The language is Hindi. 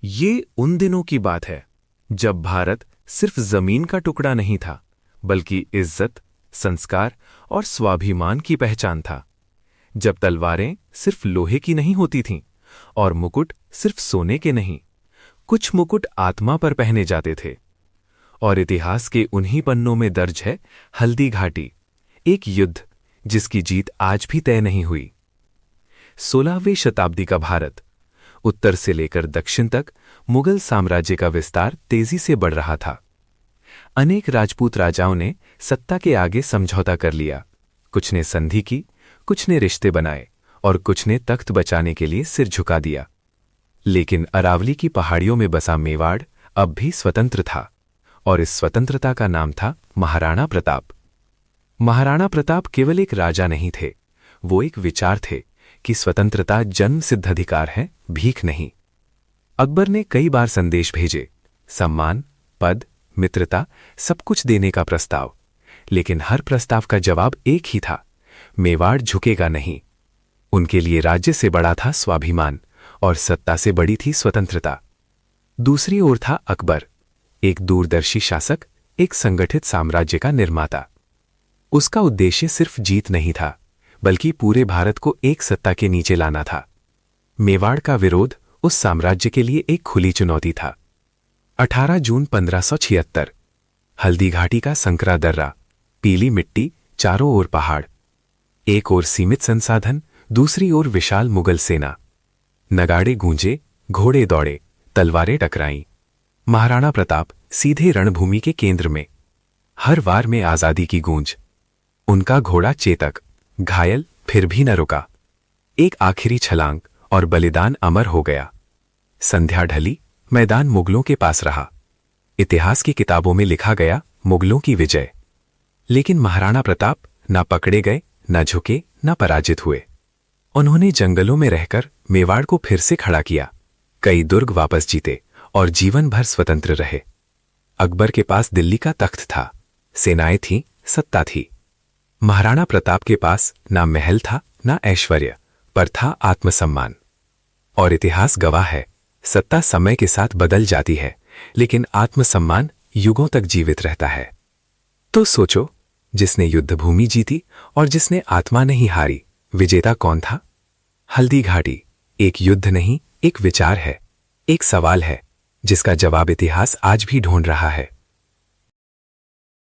ये उन दिनों की बात है जब भारत सिर्फ जमीन का टुकड़ा नहीं था, बल्कि इज्जत, संस्कार और स्वाभिमान की पहचान था। जब तलवारें सिर्फ लोहे की नहीं होती थीं और मुकुट सिर्फ सोने के नहीं, कुछ मुकुट आत्मा पर पहने जाते थे। और इतिहास के उन्हीं पन्नों में दर्ज है हल्दी घाटी, एक युद्ध जिसकी जीत आज भी तय नहीं हुई। 16वीं शताब्दी का भारत, उत्तर से लेकर दक्षिण तक मुगल साम्राज्य का विस्तार तेजी से बढ़ रहा था। अनेक राजपूत राजाओं ने सत्ता के आगे समझौता कर लिया। कुछ ने संधि की, कुछ ने रिश्ते बनाए और कुछ ने तख्त बचाने के लिए सिर झुका दिया। लेकिन अरावली की पहाड़ियों में बसा मेवाड़ अब भी स्वतंत्र था, और इस स्वतंत्रता का नाम था महाराणा प्रताप। महाराणा प्रताप केवल एक राजा नहीं थे, वो एक विचार थे कि स्वतंत्रता जन्म सिद्ध अधिकार है, भीख नहीं। अकबर ने कई बार संदेश भेजे, सम्मान, पद, मित्रता, सब कुछ देने का प्रस्ताव, लेकिन हर प्रस्ताव का जवाब एक ही था, मेवाड़ झुकेगा नहीं। उनके लिए राज्य से बड़ा था स्वाभिमान और सत्ता से बड़ी थी स्वतंत्रता। दूसरी ओर था अकबर, एक दूरदर्शी शासक, एक संगठित साम्राज्य का निर्माता। उसका उद्देश्य सिर्फ जीत नहीं था, बल्कि पूरे भारत को एक सत्ता के नीचे लाना था। मेवाड़ का विरोध उस साम्राज्य के लिए एक खुली चुनौती था। 18 जून 1576, हल्दी घाटी का संकरा दर्रा, पीली मिट्टी, चारों ओर पहाड़, एक ओर सीमित संसाधन, दूसरी ओर विशाल मुगल सेना। नगाड़े गूंजे, घोड़े दौड़े, तलवारें टकराईं। महाराणा प्रताप सीधे रणभूमि के केंद्र में, हर वार में आजादी की गूंज। उनका घोड़ा चेतक, घायल फिर भी न रुका। एक आखिरी छलांग और बलिदान अमर हो गया। संध्या ढली, मैदान मुगलों के पास रहा। इतिहास की किताबों में लिखा गया मुगलों की विजय। लेकिन महाराणा प्रताप ना पकड़े गए, ना झुके, ना पराजित हुए। उन्होंने जंगलों में रहकर मेवाड़ को फिर से खड़ा किया, कई दुर्ग वापस जीते और जीवन भर स्वतंत्र रहे। अकबर के पास दिल्ली का तख्त था, सेनाएं थीं, सत्ता थी। महाराणा प्रताप के पास ना महल था, ना ऐश्वर्य, पर था आत्मसम्मान। और इतिहास गवाह है, सत्ता समय के साथ बदल जाती है, लेकिन आत्मसम्मान युगों तक जीवित रहता है। तो सोचो, जिसने युद्धभूमि जीती और जिसने आत्मा नहीं हारी, विजेता कौन था? हल्दी घाटी एक युद्ध नहीं, एक विचार है, एक सवाल है जिसका जवाब इतिहास आज भी ढूंढ रहा है।